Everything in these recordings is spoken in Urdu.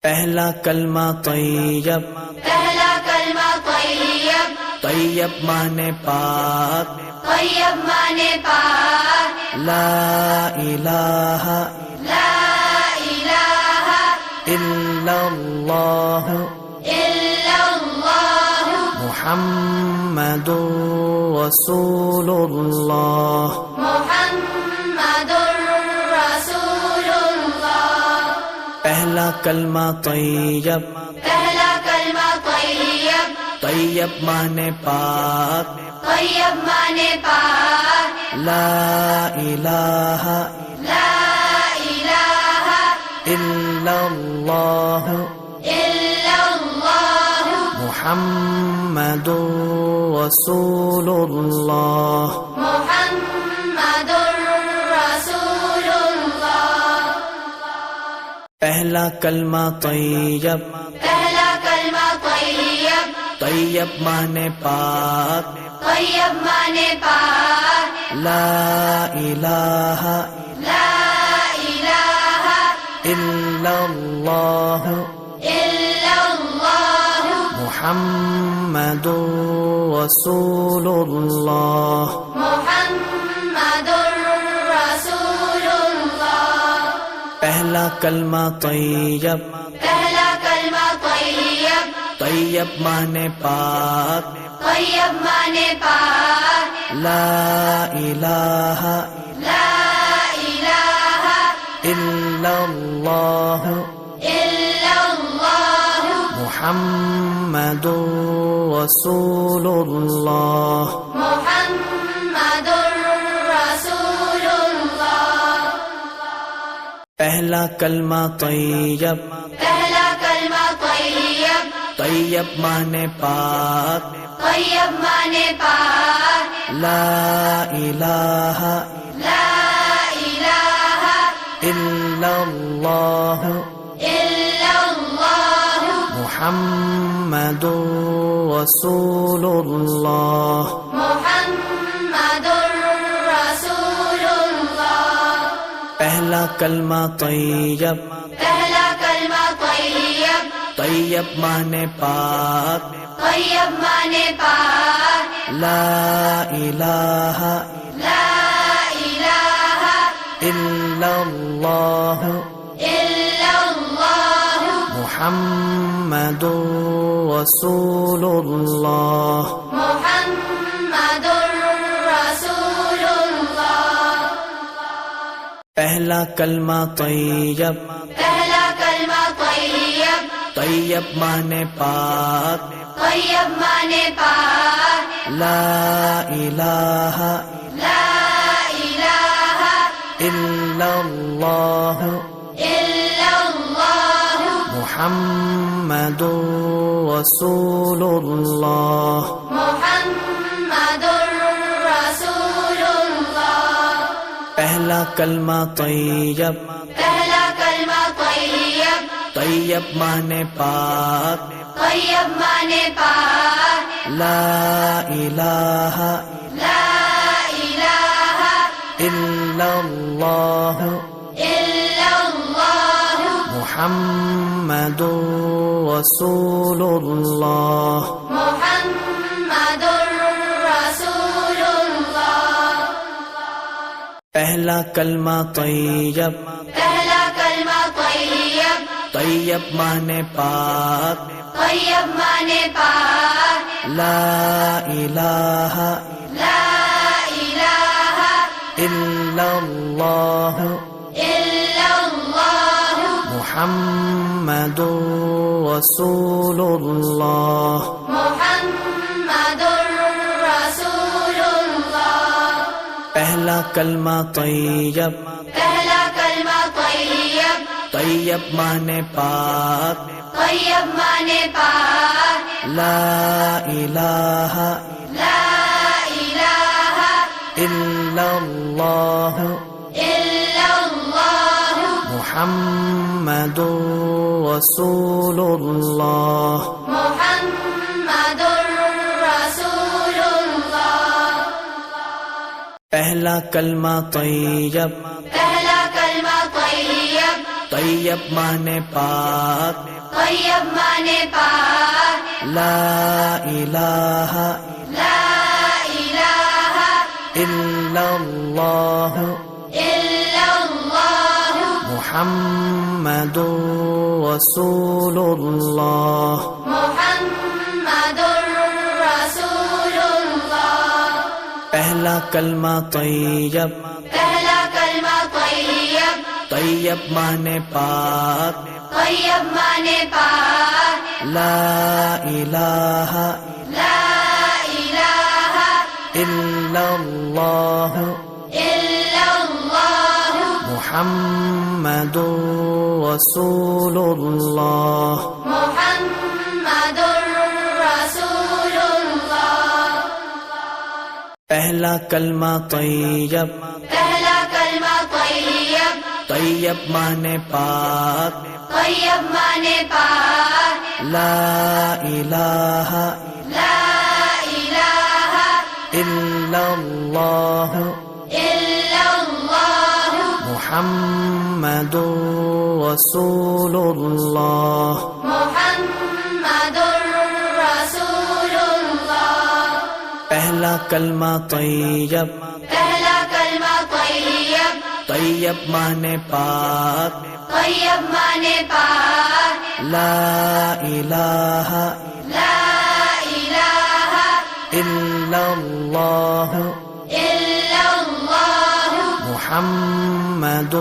پہلا کلمہ طیب، پہلا کلمہ طیب، طیب مانے پاک، طیب مانے پاک، لا الہ لا الہ الا اللہ الا اللہ محمد رسول اللہ۔ محمد رسول اللہ۔ پہلا کلمہ طیب، پہلا کلمہ طیب، طیب مانے پاک، طیب مانے پاک، لا الہ لا الہ الا اللہ الا اللہ محمد رسول اللہ۔ محمد رسول اللہ۔ پہلا کلمہ طیب، پہلا کلمہ طیب، طیب مانے پاک، طیب مانے پاک، لا الہ لا الہ الا اللہ الا اللہ محمد رسول اللہ۔ محمد رسول اللہ۔ پہلا کلمہ طیب، پہلا کلمہ طیب، طیب مانے پاک، طیب مانے پاک، لا الہ لا الہ الا اللہ الا اللہ محمد رسول اللہ۔ محمد رسول اللہ۔ پہلا کلمہ طیب، پہلا کلمہ طیب، طیب مانے پاک، طیب مانے پاک، لا الہ لا الہ الا اللہ الا اللہ محمد رسول اللہ۔ محمد رسول اللہ۔ پہلا کلمہ طیب، پہلا کلمہ طیب، طیب مانے پاک، طیب مانے پاک، لا الہ لا الہ الا اللہ الا اللہ محمد رسول اللہ۔ محمد رسول اللہ۔ پہلا کلمہ طیب، پہلا کلمہ طیب، طیب مانے پاک، طیب مانے پاک، لا الہ لا الہ الا اللہ الا اللہ محمد رسول اللہ۔ محمد رسول اللہ۔ پہلا کلمہ طیب، پہلا کلمہ طیب، طیب مانے پاک، طیب مانے پاک، لا الہ لا الہ الا اللہ الا اللہ محمد رسول اللہ۔ محمد رسول اللہ۔ پہلا کلمہ طیب، پہلا کلمہ طیب، طیب مانے پاک، طیب مانے پاک، لا الہ لا الہ الا اللہ الا اللہ محمد رسول اللہ۔ محمد رسول اللہ۔ پہلا کلمہ طیب، پہلا کلمہ طیب، طیب مانے پاک، طیب مانے پاک، لا الہ لا الہ الا اللہ الا اللہ محمد رسول اللہ۔ محمد رسول اللہ۔ پہلا کلمہ طیب، پہلا کلمہ طیب، طیب مانے پاک، طیب مانے پاک لا الہ لا الہ الا اللہ الا اللہ محمد رسول اللہ محمد رسول اللہ پہلا کلمہ طیب پہلا کلمہ طیب طیب مانے پاک طیب مانے پاک لا الہ لا الہ الا اللہ الا اللہ محمد رسول اللہ محمد رسول اللہ پہلا کلمہ طیب پہلا کلمہ طیب طیب مانے پاک طیب مانے پاک لا الہ لا الہ الا اللہ الا اللہ محمد رسول اللہ محمد رسول اللہ پہلا کلمہ طیب پہلا کلمہ طیب طیب مانے پاک طیب مانے پاک لا الہ لا الہ الا اللہ الا اللہ محمد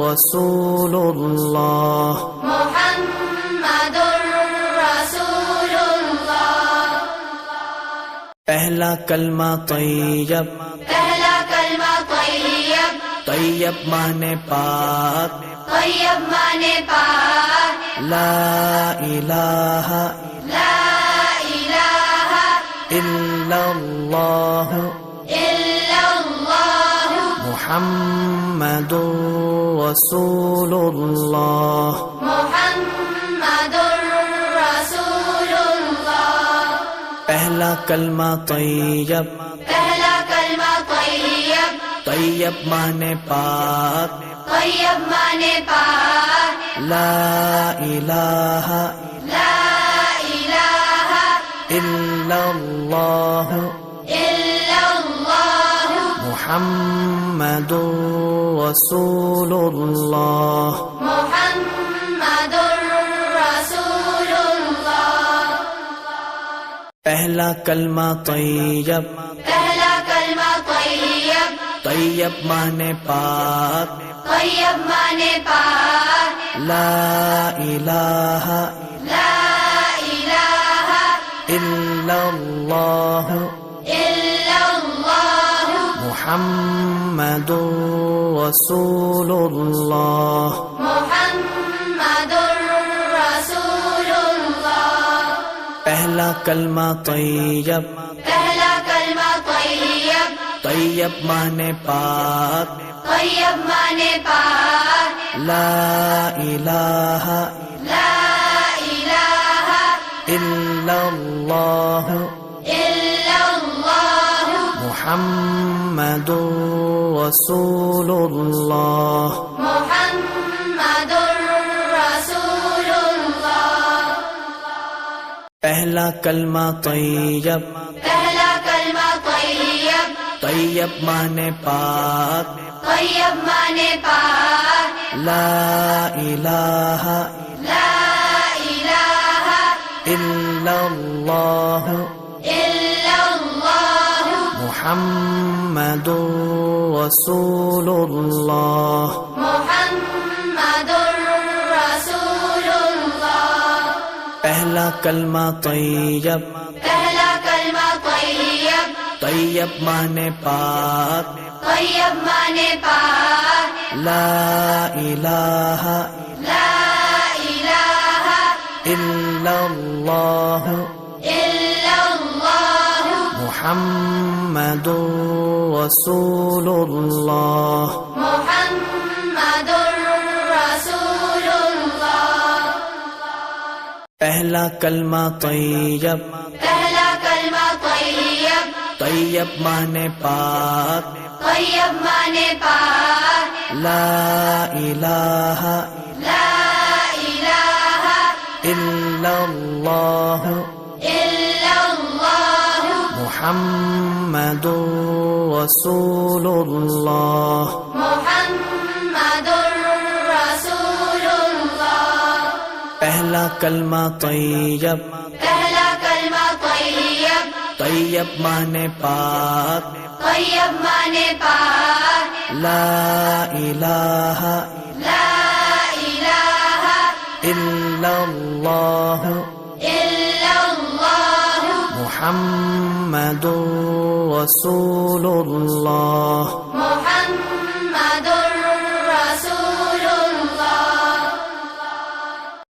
رسول اللہ محمد رسول اللہ پہلا کلمہ طیب پہلا کلمہ طیب طیب مانے پاک طیب مانے پاک لا الہ لا الہ الا اللہ الا اللہ محمد رسول اللہ محمد رسول اللہ پہلا کلمہ طیب پہلا کلمہ طیب طیب مانے پاک طیب مانے پاک لا الہ لا الہ الا اللہ الا اللہ محمد رسول اللہ محمد رسول اللہ پہلا کلمہ طیب پہلا کلمہ طیب طیب مانے پاک طیب مانے پاک لا الہ لا الہ الا اللہ الا اللہ محمد رسول اللہ محمد رسول اللہ پہلا کلمہ طیب پہلا کلمہ طیب طیب مانے پاک طیب مانے پاک لا الہ لا الہ الا اللہ الا اللہ محمد رسول اللہ محمد رسول اللہ پہلا کلمہ طیب پہلا کلمہ طیب طیب مانے پاک طیب مانے پاک لا الہ لا الہ الا اللہ الا اللہ محمد رسول اللہ محمد رسول اللہ پہلا کلمہ طیب پہلا کلمہ طیب طیب مانے پاک طیب مانے پاک لا الہ لا الہ الا اللہ الا اللہ محمد رسول اللہ محمد رسول اللہ پہلا کلمہ طیب پہلا کلمہ طیب طیب مانے پاک طیب مانے پاک لا الہ لا الہ إلا الله إلا الله محمد رسول الله محمد رسول الله پہلا کلمہ طیب پہلا کلمہ طیب طیب مانے پاک طیب مانے پاک لا الہ لا الہ الا اللہ إلا الله محمد رسول اللہ محمد رسول الله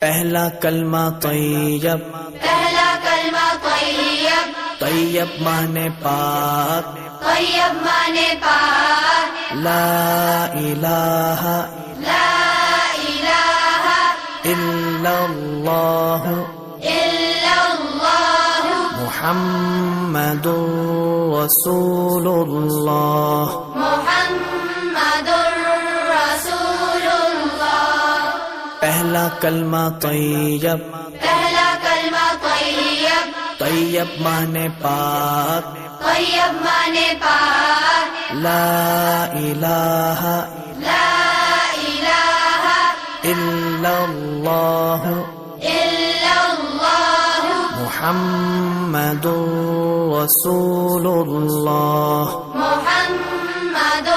پہلا کلمہ طیب پہلا کلمہ طیب طیب مانے پاک طیب مانے پاک لا الہ لا الہ الا اللہ إلا الله محمد رسول اللہ محمد رسول الله پہلا کلمہ طیب پہلا کلمہ طیب طیب مانے پاک طیب مانے پاک لا الہ لا الہ الا اللہ إلا الله محمد رسول اللہ محمد